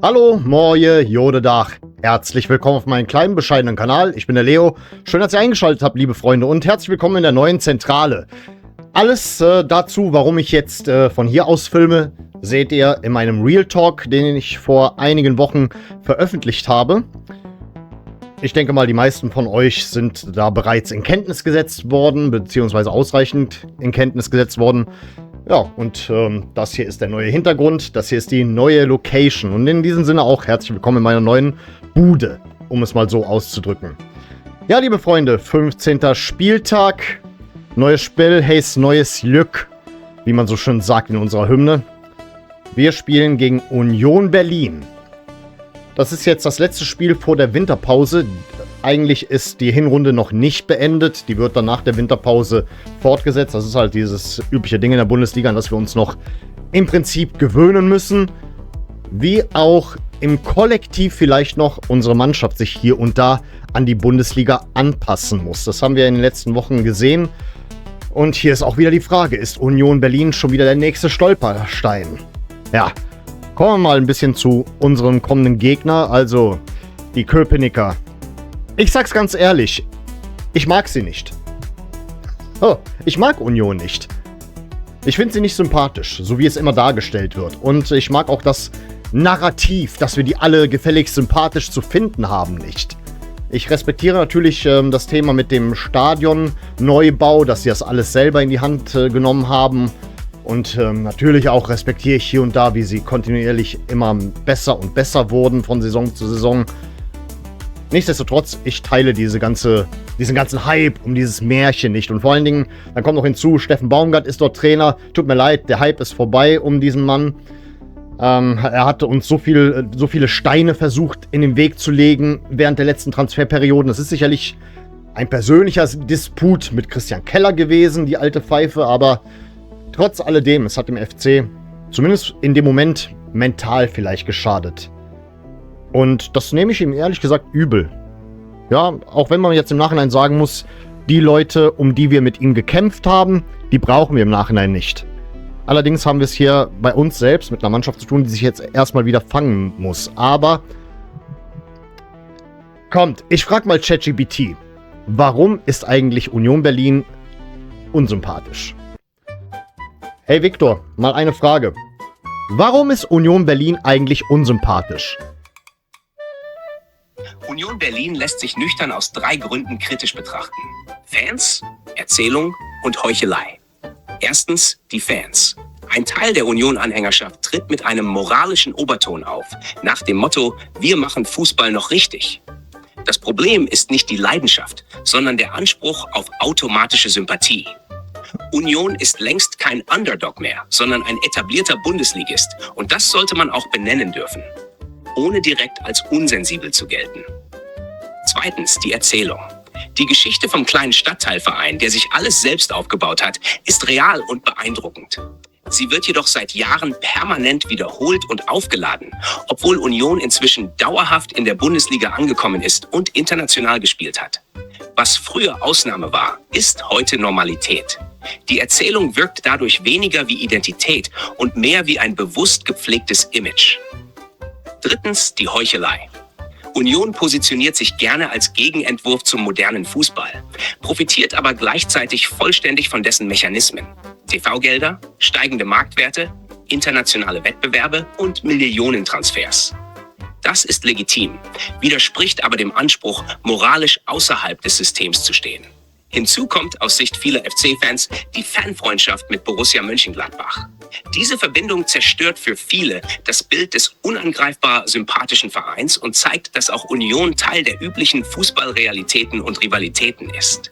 Hallo, Moje, Jodedach. Herzlich willkommen auf meinem kleinen, bescheidenen Kanal. Ich bin der Leo. Schön, dass ihr eingeschaltet habt, liebe Freunde. Und herzlich willkommen in der neuen Zentrale. Alles dazu, warum ich jetzt von hier aus filme, seht ihr in meinem Real Talk, den ich vor einigen Wochen veröffentlicht habe. Ich denke mal, die meisten von euch sind da bereits in Kenntnis gesetzt worden, beziehungsweise ausreichend in Kenntnis gesetzt worden. Ja, und das hier ist der neue Hintergrund, das hier ist die neue Location. Und in diesem Sinne auch herzlich willkommen in meiner neuen Bude, um es mal so auszudrücken. Ja, liebe Freunde, 15. Spieltag, neues Spiel, heißt neues Glück, wie man so schön sagt in unserer Hymne. Wir spielen gegen Union Berlin. Das ist jetzt das letzte Spiel vor der Winterpause. Eigentlich ist die Hinrunde noch nicht beendet. Die wird dann nach der Winterpause fortgesetzt. Das ist halt dieses übliche Ding in der Bundesliga, an das wir uns noch im Prinzip gewöhnen müssen. Wie auch im Kollektiv vielleicht noch unsere Mannschaft sich hier und da an die Bundesliga anpassen muss. Das haben wir in den letzten Wochen gesehen. Und hier ist auch wieder die Frage, ist Union Berlin schon wieder der nächste Stolperstein? Ja, kommen wir mal ein bisschen zu unserem kommenden Gegner, also die Köpenicker. Ich sag's ganz ehrlich, ich mag sie nicht. Oh, ich mag Union nicht. Ich finde sie nicht sympathisch, so wie es immer dargestellt wird. Und ich mag auch das Narrativ, dass wir die alle gefälligst sympathisch zu finden haben, nicht. Ich respektiere natürlich das Thema mit dem Stadionneubau, dass sie das alles selber in die Hand genommen haben. Und natürlich auch respektiere ich hier und da, wie sie kontinuierlich immer besser und besser wurden von Saison zu Saison. Nichtsdestotrotz, ich teile diesen ganzen Hype um dieses Märchen nicht. Und vor allen Dingen, dann kommt noch hinzu, Steffen Baumgart ist dort Trainer. Tut mir leid, der Hype ist vorbei um diesen Mann. Er hatte uns so viele Steine versucht in den Weg zu legen während der letzten Transferperioden. Das ist sicherlich ein persönlicher Disput mit Christian Keller gewesen, die alte Pfeife. Aber trotz alledem, es hat dem FC zumindest in dem Moment mental vielleicht geschadet. Und das nehme ich ihm ehrlich gesagt übel. Ja, auch wenn man jetzt im Nachhinein sagen muss, die Leute, um die wir mit ihm gekämpft haben, die brauchen wir im Nachhinein nicht. Allerdings haben wir es hier bei uns selbst mit einer Mannschaft zu tun, die sich jetzt erstmal wieder fangen muss. Aber kommt, ich frage mal ChatGPT, warum ist eigentlich Union Berlin unsympathisch? Hey Victor, mal eine Frage. Warum ist Union Berlin eigentlich unsympathisch? Union Berlin lässt sich nüchtern aus 3 Gründen kritisch betrachten. Fans, Erzählung und Heuchelei. Erstens die Fans. Ein Teil der Union-Anhängerschaft tritt mit einem moralischen Oberton auf, nach dem Motto, wir machen Fußball noch richtig. Das Problem ist nicht die Leidenschaft, sondern der Anspruch auf automatische Sympathie. Union ist längst kein Underdog mehr, sondern ein etablierter Bundesligist. Und das sollte man auch benennen dürfen, ohne direkt als unsensibel zu gelten. Zweitens die Erzählung. Die Geschichte vom kleinen Stadtteilverein, der sich alles selbst aufgebaut hat, ist real und beeindruckend. Sie wird jedoch seit Jahren permanent wiederholt und aufgeladen, obwohl Union inzwischen dauerhaft in der Bundesliga angekommen ist und international gespielt hat. Was früher Ausnahme war, ist heute Normalität. Die Erzählung wirkt dadurch weniger wie Identität und mehr wie ein bewusst gepflegtes Image. Drittens die Heuchelei. Union positioniert sich gerne als Gegenentwurf zum modernen Fußball, profitiert aber gleichzeitig vollständig von dessen Mechanismen. TV-Gelder, steigende Marktwerte, internationale Wettbewerbe und Millionentransfers. Das ist legitim, widerspricht aber dem Anspruch, moralisch außerhalb des Systems zu stehen. Hinzu kommt aus Sicht vieler FC-Fans die Fanfreundschaft mit Borussia Mönchengladbach. Diese Verbindung zerstört für viele das Bild des unangreifbar sympathischen Vereins und zeigt, dass auch Union Teil der üblichen Fußballrealitäten und Rivalitäten ist.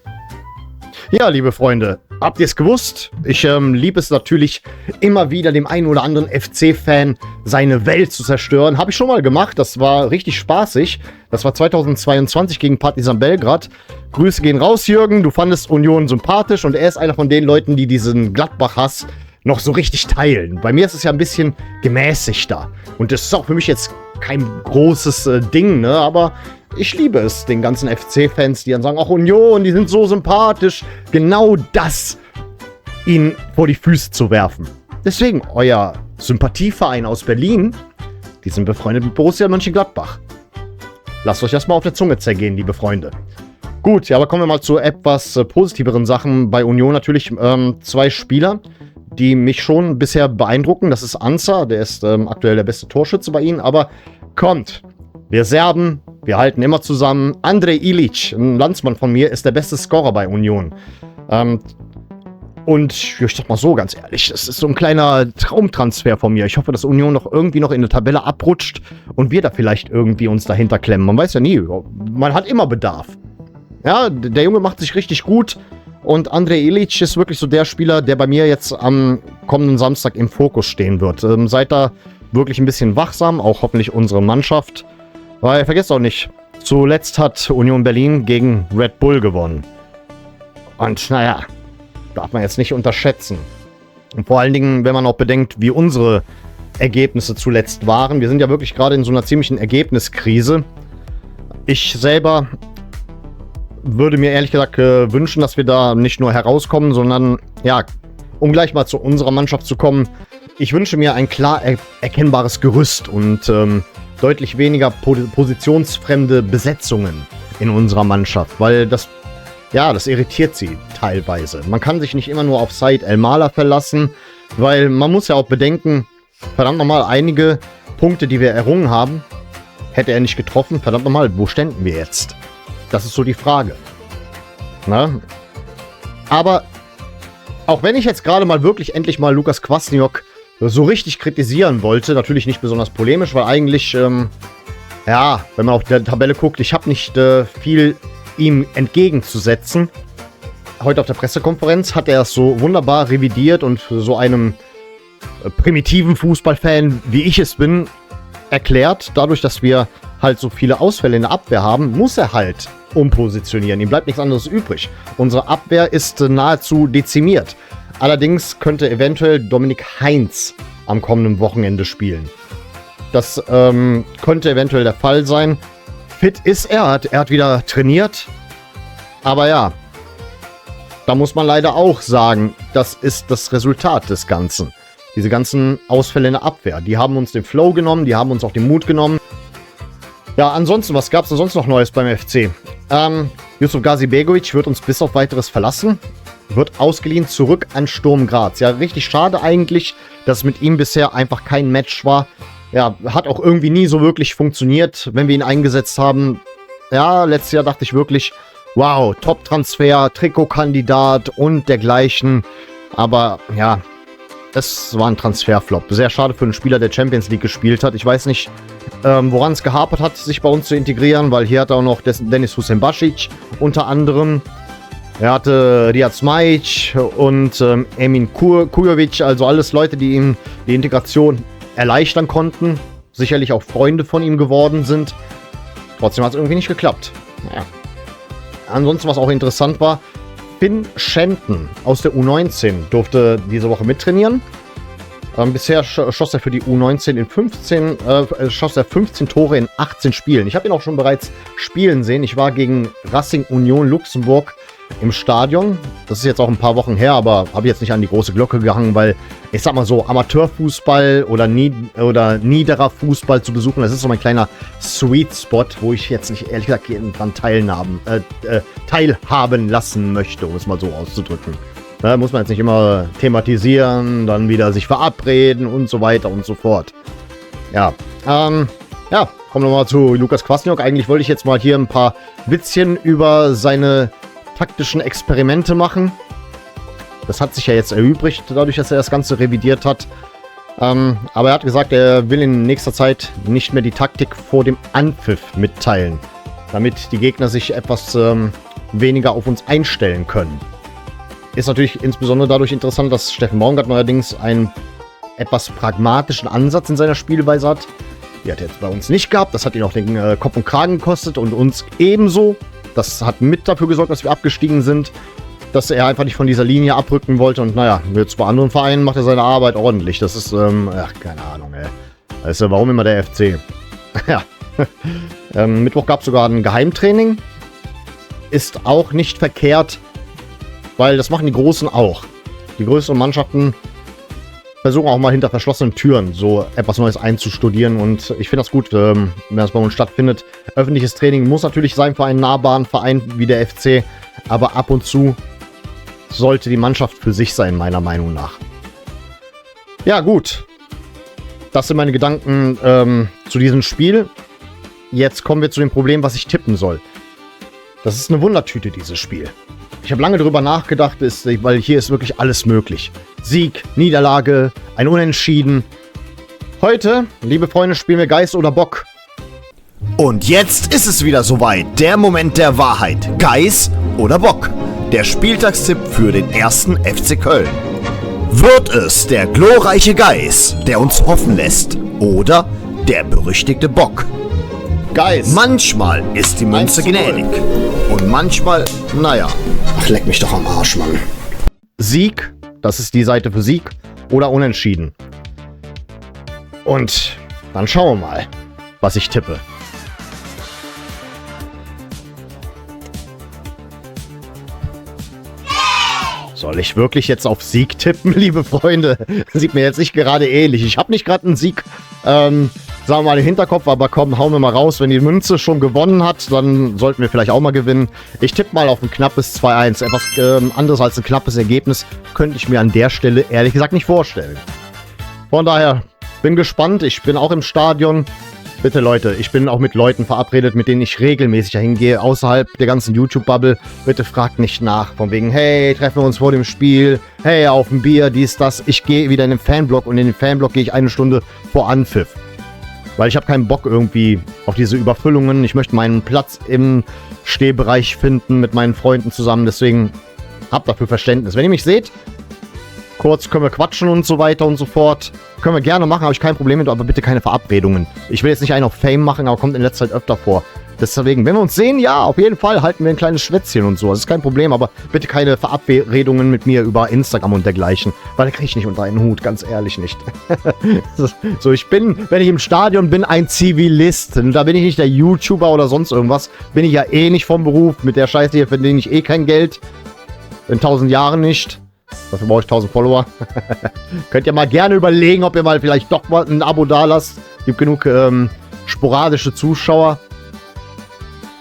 Ja, liebe Freunde, habt ihr es gewusst? Ich liebe es natürlich immer wieder, dem einen oder anderen FC-Fan seine Welt zu zerstören. Habe ich schon mal gemacht, das war richtig spaßig. Das war 2022 gegen Partizan Belgrad. Grüße gehen raus, Jürgen, du fandest Union sympathisch und er ist einer von den Leuten, die diesen Gladbach-Hass noch so richtig teilen. Bei mir ist es ja ein bisschen gemäßigter. Und das ist auch für mich jetzt kein großes Ding, ne? Aber ich liebe es, den ganzen FC-Fans, die dann sagen, ach Union, die sind so sympathisch. Genau das ihnen vor die Füße zu werfen. Deswegen, euer Sympathieverein aus Berlin Die sind befreundet mit Borussia Mönchengladbach. Lasst euch das mal auf der Zunge zergehen, liebe Freunde. Gut, ja, aber kommen wir mal zu etwas positiveren Sachen bei Union. Natürlich 2 Spieler, die mich schon bisher beeindrucken. Das ist Ansa, der ist aktuell der beste Torschütze bei ihnen. Aber kommt, wir Serben, wir halten immer zusammen. Andrej Ilić, ein Landsmann von mir, ist der beste Scorer bei Union. Und ich sag mal so, ganz ehrlich, das ist so ein kleiner Traumtransfer von mir. Ich hoffe, dass Union noch irgendwie noch in der Tabelle abrutscht und wir da vielleicht irgendwie uns dahinter klemmen. Man weiß ja nie, man hat immer Bedarf. Ja, der Junge macht sich richtig gut und Andrej Ilić ist wirklich so der Spieler, der bei mir jetzt am kommenden Samstag im Fokus stehen wird. Seid da wirklich ein bisschen wachsam, auch hoffentlich unsere Mannschaft. Weil, vergesst auch nicht, zuletzt hat Union Berlin gegen Red Bull gewonnen. Und naja, darf man jetzt nicht unterschätzen. Und vor allen Dingen, wenn man auch bedenkt, wie unsere Ergebnisse zuletzt waren. Wir sind ja wirklich gerade in so einer ziemlichen Ergebniskrise. Ich selber würde mir ehrlich gesagt wünschen, dass wir da nicht nur herauskommen, sondern, ja, um gleich mal zu unserer Mannschaft zu kommen, ich wünsche mir ein klar erkennbares Gerüst und deutlich weniger positionsfremde Besetzungen in unserer Mannschaft, weil das irritiert sie teilweise. Man kann sich nicht immer nur auf Said El-Mala verlassen, weil man muss ja auch bedenken, verdammt nochmal, einige Punkte, die wir errungen haben, hätte er nicht getroffen. Verdammt nochmal, wo ständen wir jetzt? Das ist so die Frage. Na? Aber auch wenn ich jetzt gerade mal wirklich endlich mal Lukas Kwasniok so richtig kritisieren wollte, natürlich nicht besonders polemisch, weil eigentlich, wenn man auf der Tabelle guckt, ich habe nicht viel ihm entgegenzusetzen. Heute auf der Pressekonferenz hat er es so wunderbar revidiert und für so einem primitiven Fußballfan, wie ich es bin, erklärt. Dadurch, dass wir halt so viele Ausfälle in der Abwehr haben, muss er halt umpositionieren. Ihm bleibt nichts anderes übrig. Unsere Abwehr ist nahezu dezimiert. Allerdings könnte eventuell Dominik Heinz am kommenden Wochenende spielen. Das könnte eventuell der Fall sein. Fit ist er hat wieder trainiert. Aber ja, da muss man leider auch sagen, das ist das Resultat des Ganzen. Diese ganzen Ausfälle in der Abwehr, die haben uns den Flow genommen, die haben uns auch den Mut genommen. Ja, ansonsten, was gab es denn sonst noch Neues beim FC? Yusuf Gazibegovic wird uns bis auf Weiteres verlassen. Wird ausgeliehen zurück an Sturm Graz. Ja, richtig schade eigentlich, dass mit ihm bisher einfach kein Match war. Ja, hat auch irgendwie nie so wirklich funktioniert, wenn wir ihn eingesetzt haben. Ja, letztes Jahr dachte ich wirklich, wow, Top-Transfer, Trikotkandidat und dergleichen. Aber ja, es war ein Transferflop. Sehr schade für einen Spieler, der Champions League gespielt hat. Ich weiß nicht, woran es gehapert hat, sich bei uns zu integrieren, weil hier hat er auch noch Dennis Husein-Basic unter anderem. Er hatte Riyad Smajic und Emin Kujovic, also alles Leute, die ihm die Integration erleichtern konnten. Sicherlich auch Freunde von ihm geworden sind. Trotzdem hat es irgendwie nicht geklappt. Naja. Ansonsten, was auch interessant war, Finn Schenten aus der U19 durfte diese Woche mittrainieren. Bisher schoss er für die U19 in 15 Tore in 18 Spielen. Ich habe ihn auch schon bereits spielen sehen. Ich war gegen Racing Union Luxemburg im Stadion. Das ist jetzt auch ein paar Wochen her, aber habe jetzt nicht an die große Glocke gehangen, weil ich sag mal so, Amateurfußball oder niederer Fußball zu besuchen, das ist so mein kleiner Sweet Spot, wo ich jetzt nicht ehrlich gesagt dran teilhaben lassen möchte, um es mal so auszudrücken. Da muss man jetzt nicht immer thematisieren, dann wieder sich verabreden und so weiter und so fort. Ja, kommen wir mal zu Lukas Kwasniok. Eigentlich wollte ich jetzt mal hier ein paar Witzchen über seine taktischen Experimente machen. Das hat sich ja jetzt erübrigt, dadurch, dass er das Ganze revidiert hat. Aber er hat gesagt, er will in nächster Zeit nicht mehr die Taktik vor dem Anpfiff mitteilen, damit die Gegner sich etwas weniger auf uns einstellen können. Ist natürlich insbesondere dadurch interessant, dass Steffen Baumgart neuerdings einen etwas pragmatischen Ansatz in seiner Spielweise hat. Die hat er jetzt bei uns nicht gehabt. Das hat ihn auch den Kopf und Kragen gekostet und uns ebenso. Das hat mit dafür gesorgt, dass wir abgestiegen sind. Dass er einfach nicht von dieser Linie abrücken wollte. Und naja, jetzt bei anderen Vereinen macht er seine Arbeit ordentlich. Das ist, keine Ahnung, ey. Weißt du, warum immer der FC? Ja. Mittwoch gab es sogar ein Geheimtraining. Ist auch nicht verkehrt, weil das machen die Großen auch. Die größeren Mannschaften versuchen auch mal hinter verschlossenen Türen so etwas Neues einzustudieren und ich finde das gut, wenn das bei uns stattfindet. Öffentliches Training muss natürlich sein für einen nahbaren Verein wie der FC, aber ab und zu sollte die Mannschaft für sich sein, meiner Meinung nach. Ja, gut. Das sind meine Gedanken zu diesem Spiel. Jetzt kommen wir zu dem Problem, was ich tippen soll. Das ist eine Wundertüte, dieses Spiel. Ich habe lange darüber nachgedacht, weil hier ist wirklich alles möglich. Sieg, Niederlage, ein Unentschieden. Heute, liebe Freunde, spielen wir Geiß oder Bock. Und jetzt ist es wieder soweit. Der Moment der Wahrheit. Geiß oder Bock. Der Spieltagstipp für den 1. FC Köln. Wird es der glorreiche Geiß, der uns hoffen lässt, oder der berüchtigte Bock? Geiß. Manchmal ist die Münze gnädig. Und manchmal, naja. Ach, leck mich doch am Arsch, Mann. Sieg, das ist die Seite für Sieg, oder Unentschieden. Und dann schauen wir mal, was ich tippe. Soll ich wirklich jetzt auf Sieg tippen, liebe Freunde? Sieht mir jetzt nicht gerade ähnlich. Ich habe nicht gerade einen Sieg, sagen wir mal, im Hinterkopf, aber komm, hauen wir mal raus. Wenn die Münze schon gewonnen hat, dann sollten wir vielleicht auch mal gewinnen. Ich tippe mal auf ein knappes 2-1. Etwas anderes als ein knappes Ergebnis könnte ich mir an der Stelle ehrlich gesagt nicht vorstellen. Von daher, bin gespannt. Ich bin auch im Stadion. Bitte Leute, ich bin auch mit Leuten verabredet, mit denen ich regelmäßig hingehe, außerhalb der ganzen YouTube-Bubble. Bitte fragt nicht nach, von wegen, hey, treffen wir uns vor dem Spiel, hey, auf ein Bier, dies, das. Ich gehe wieder in den Fanblock und in den Fanblock gehe ich eine Stunde vor Anpfiff. Weil ich habe keinen Bock irgendwie auf diese Überfüllungen. Ich möchte meinen Platz im Stehbereich finden mit meinen Freunden zusammen. Deswegen habt dafür Verständnis. Wenn ihr mich seht, kurz können wir quatschen und so weiter und so fort. Können wir gerne machen, habe ich kein Problem mit, aber bitte keine Verabredungen. Ich will jetzt nicht einen auf Fame machen, aber kommt in letzter Zeit öfter vor. Deswegen, wenn wir uns sehen, ja, auf jeden Fall halten wir ein kleines Schwätzchen und so. Das ist kein Problem, aber bitte keine Verabredungen mit mir über Instagram und dergleichen. Weil da kriege ich nicht unter einen Hut, ganz ehrlich nicht. So, ich bin, wenn ich im Stadion bin, ein Zivilist. Da bin ich nicht der YouTuber oder sonst irgendwas. Bin ich ja eh nicht vom Beruf. Mit der Scheiße hier verdiene ich eh kein Geld. In 1000 Jahren nicht. Dafür brauche ich 1000 Follower. Könnt ihr mal gerne überlegen, ob ihr mal vielleicht doch mal ein Abo da lasst. Gibt genug sporadische Zuschauer.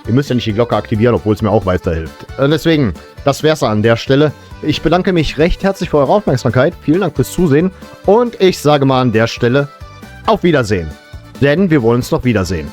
Ihr müsst ja nicht die Glocke aktivieren, obwohl es mir auch weiterhilft. Deswegen, das wär's an der Stelle. Ich bedanke mich recht herzlich für eure Aufmerksamkeit. Vielen Dank fürs Zusehen. Und ich sage mal an der Stelle auf Wiedersehen. Denn wir wollen uns noch wiedersehen.